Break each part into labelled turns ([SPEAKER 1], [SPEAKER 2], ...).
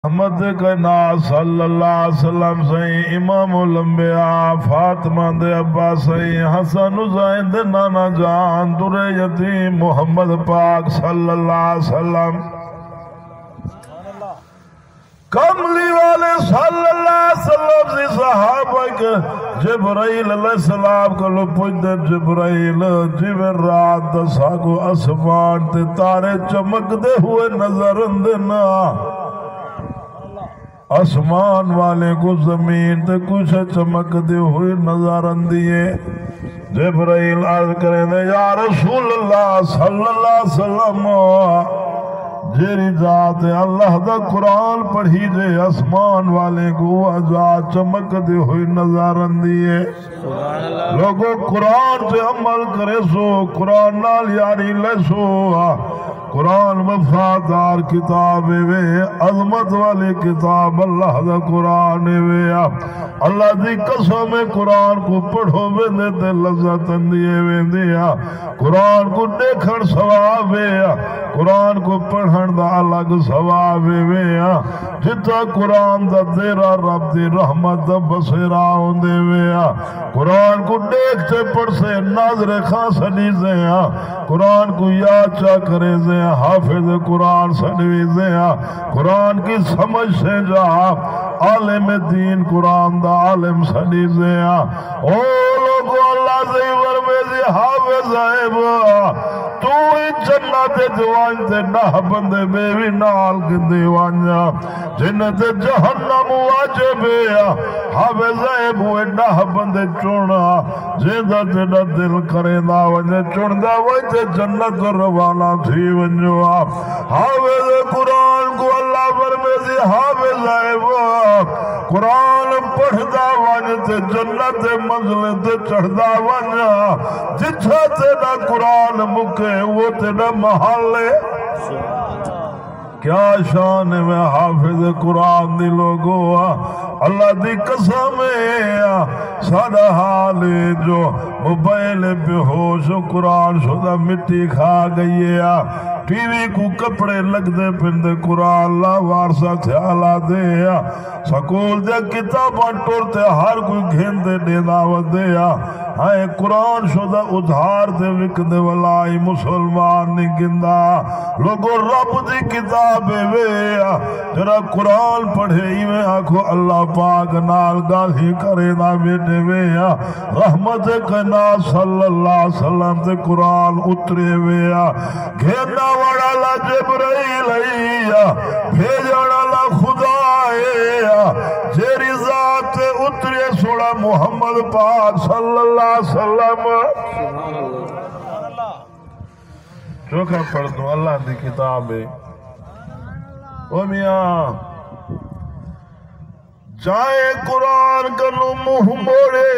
[SPEAKER 1] محمد کائنات صلی اللہ علیہ وسلم سائیں امام الانبیاء فاطمہ دے ابا سائیں حسن حسین دے نانا جان در یتیم محمد پاک صلی اللہ علیہ وسلم کملی والے صلی اللہ علیہ وسلم سے صحابہ کے جبرائیل علیہ السلام کو لو پوچھتے جبرائیل جبر رات دسا کو اسمان تے تارے چمک دے ہوئے نظر اندنا آسمان والے کو زمین تے کچھ چمک دے ہوئے نظر اندیے جبرائیل عرض کریں دے یا رسول اللہ صلی اللہ علیہ وسلم جیری ذات اللہ دا قرآن پڑھی جے آسمان والے کو ذات چمک دے ہوئے نظر اندیے لوگوں قرآن سے عمل کرے سو قرآن نال یاری لے سو قرآن وفادار کتاب وے عظمت والی کتاب اللہ دا قرآن وے اللہ دی قسم قرآن کو پڑھو ویندے تے لذت اندیے ویندیا قرآن کو دیکھن ثواب وے قرآن کو پڑھن دا الگ ثواب وے جتا قرآن دا تیرا رب دی رحمت دا بصیرہ ہوندے وے قرآن کو دیکھتے پڑھ سے ناظر خاں سنی سے قرآن کو یاد چاہ کرے سے حافظ قرآن سنوی سے قرآن کی سمجھ سے جا عالم دین قرآن دا عالم سنی سے او لوگو اللہ سے ورمیزی حافظ صاحب تو ہی جنت دیوان تے نہ بندے بیوی نال کی دیوان جنت جہنم واجب حافظ صاحب ہوئے نہ بندے چونا جیدہ جنہ دل کرے دا وجہ چون دا وجہ جنت روانہ تھی ونجو حافظ قرآن کو اللہ فرمیزی حافظ صاحب قرآن پڑھدا وجہ تے جنت منزل تے چڑھدا وجہ جتھا تے نہ قرآن مکے وہ تے نہ محلے کیا شان میں حافظ قرآن دی لوگو اللہ دی قسم سارا حال جو موبائل بے ہوش قرآن شدہ مٹی کھا گئی ہے ٹی وی کو کپڑے لگ دے پندے قرآن اللہ وارسا تھیالا دے سکول دے کتاباں ٹورتے ہر کوئی گھین دے دیداوت دے ہائے قرآن شدہ ادھار دے وک دے ولائی مسلمان نہیں گندہ لوگوں رب دی کتاب وے جرا قرآن پڑھے ہی میں آنکھو اللہ پاک نال گالی کرے نا بیٹے وے رحمت کائنات صلی اللہ علیہ وسلم تے قرآن اترے وے گھیرنا وڑا لا جبرائیل بھیجنا لا خدا جیری ذات اترے سوڑا محمد پاک صلی اللہ علیہ وسلم چوکھا پڑھ دوں اللہ دی کتاب ہے او میاں جائے قرآن کنو منہ موڑے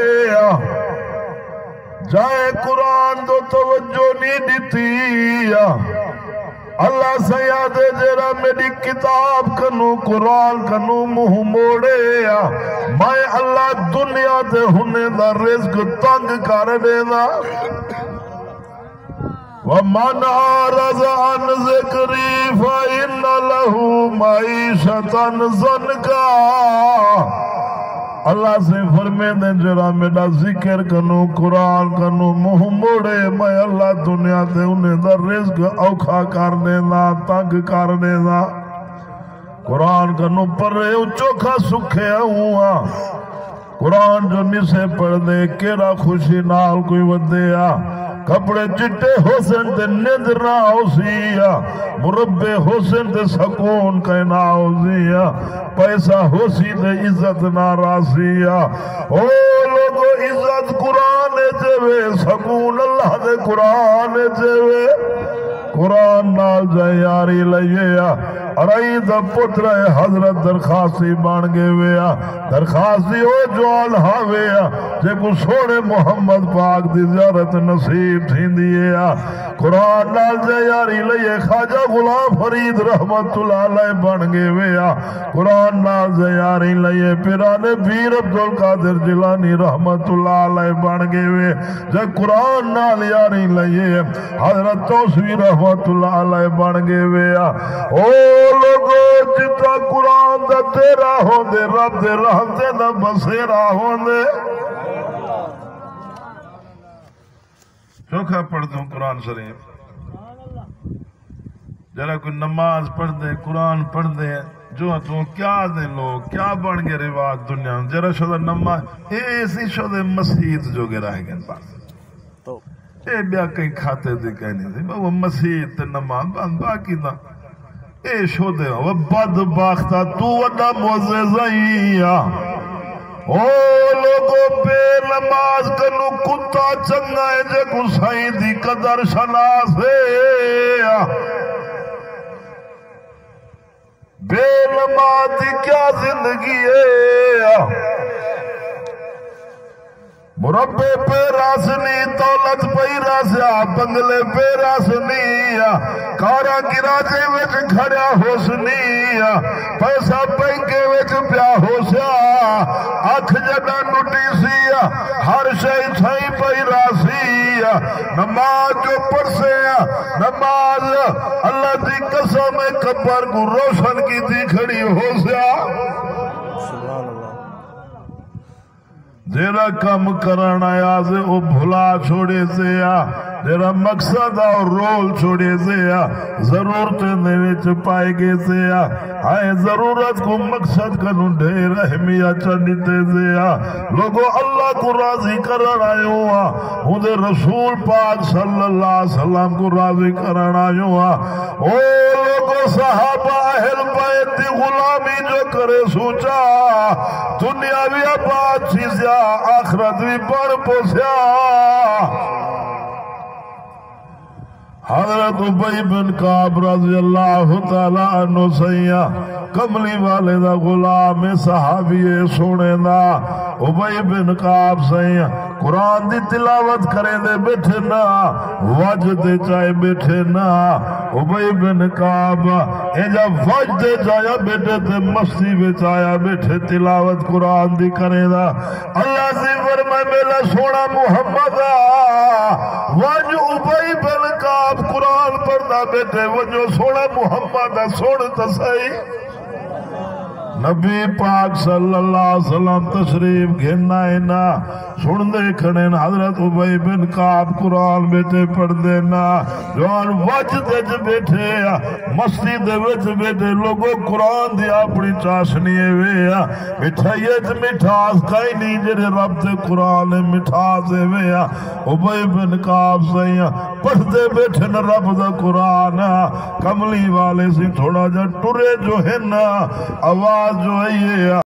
[SPEAKER 1] جائے قرآن دو توجہ نہیں دیتی اللہ سیاد جرا میری کتاب کنو قرآن کنو منہ موڑے میں اللہ دنیا تے ہونے دا رزق تنگ کر دینا وَمَنْ عَرَضَ عَنْ ذِكْرِي فَإِنَّ لَهُ مَعِيشَةً ضَنْكًا اللہ سے فرمے دیں جرا میرا ذکر کنو قرآن کنو منہ موڑے میں اللہ دنیا دے انہیں در رزق اوکھا کر دینا تنگ کر دینا قرآن کنو پر رہے چوکھا سکھے ہوا قرآن جو نسے پڑھ دے کیرا خوشی نال کوئی ودیا کپڑے چٹے حسن تے ندر نہ ہوسیا مربع حسن تے سکون کے نہ ہوسیا پیسہ ہوسی تے عزت نہ راسیا او لوگو عزت قرآن جوے سکون اللہ دے قرآن جوے قرآن نال جائے یاری لئیے ارائی دا پتر حضرت درخواستی بان گے ویا درخواستی ہو جوان ہاویا جے کو سوڑے محمد پاک دی زیارت نصیب تھی دیئے قرآن نال جائے یاری لئیے خواجہ غلام فرید رحمت اللہ علیہ بان گے ویا قرآن نال جائے یاری لئیے پیرانے پیر عبدالقادر جیلانی رحمت اللہ علیہ بان گے وے جے قرآن نال یاری لئیے حضرت توسوی رحمت اللہ علیہ بان گے ویا او لوگو جتا قرآن دا تیرا ہوندے رب دے رحمتے دا بسیرا ہوندے چوکھا پڑھ دوں قرآن شریف جرا کوئی نماز پڑھ دے قرآن پڑھ دے جو تو کیا دے لوگ کیا بن گئے رواج دنیا میں جرا شدہ نماز ایسی شدہ مسیحت جو گے رہ گئے پاس اے بیا کہیں کھاتے دے کہنے دے وہ مسیحت نماز باقی دا اے شدہ وہ بدبختہ تو وڈا معززائیہ او لوگوں بے نماز کنو کتا چنگا ہے جے کو سائیں دی قدر شناس ہے بے نماز دی کیا زندگی ہے مربے پہ راسنی دولت پہ راسیا بنگلے پہ راسنی کارا گراجے وچ کھڑیا ہوسنی پیسہ بینکے وچ پیا ہوسیا اکھ جڑا نٹی سی ہر شئی چھئی پہ راسی نماز جو پڑھسے نماز اللہ دی قسم قبر کو روشن کی تھی کھڑی ہوسیا جیرا کم کرنا آیا سے او بھلا چھوڑے سے جیرا مقصد اور رول چھوڑے سے ضرورتیں نیوچ پائے گے سے آئے ضرورت کو مقصد کنو ڈھیر اہمیت چڑھتے سے لوگو اللہ کو راضی کرنا آئے ہوا ہودے رسول پاک صلی اللہ علیہ وسلم کو راضی کرنا آئے ہوا او لوگو صحابہ اہل بیت دی غلامی جو کرے سوچا دنیا بھی آباد چیزیا آخرت بھی بڑھ پوسیا حضرت ابی بن کعب رضی اللہ تعالیٰ عنہ سیاں کملی والے دا غلام صحابی سونے دا ابی بن کعب سیاں قرآن دی تلاوت کرے دے بیٹھے نا وجد دے چاہے بیٹھے نا ابی بن کعب ایجا وجد دے چاہے بیٹھے تے مستی بیچ آیا بیٹھے تلاوت قرآن دی کرے دا اللہ سے فرمائے میلا سونا محمد وج ابی بن کعب قرآن پڑھنا بیٹھے وجو سونا محمد سوڑتا صحیح نبی پاک صلی اللہ علیہ وسلم تشریف گھننا اینا سن دے کھڑین حضرت ابی بن کعب قرآن بیٹھے پڑھ دینا جوان وجد دے بیٹھے مستی دے وچ بیٹھے لوگوں قرآن دی اپنی چاشنی وے مٹھائیت مٹھاس کئی نہیں جرے رب دے قرآن مٹھاس وے ابی بن کعب سیاں پڑھ دے بیٹھے نا رب دا قرآن کملی والے سے تھوڑا جا ٹرے جو ہے نا آواز جو ہے یہ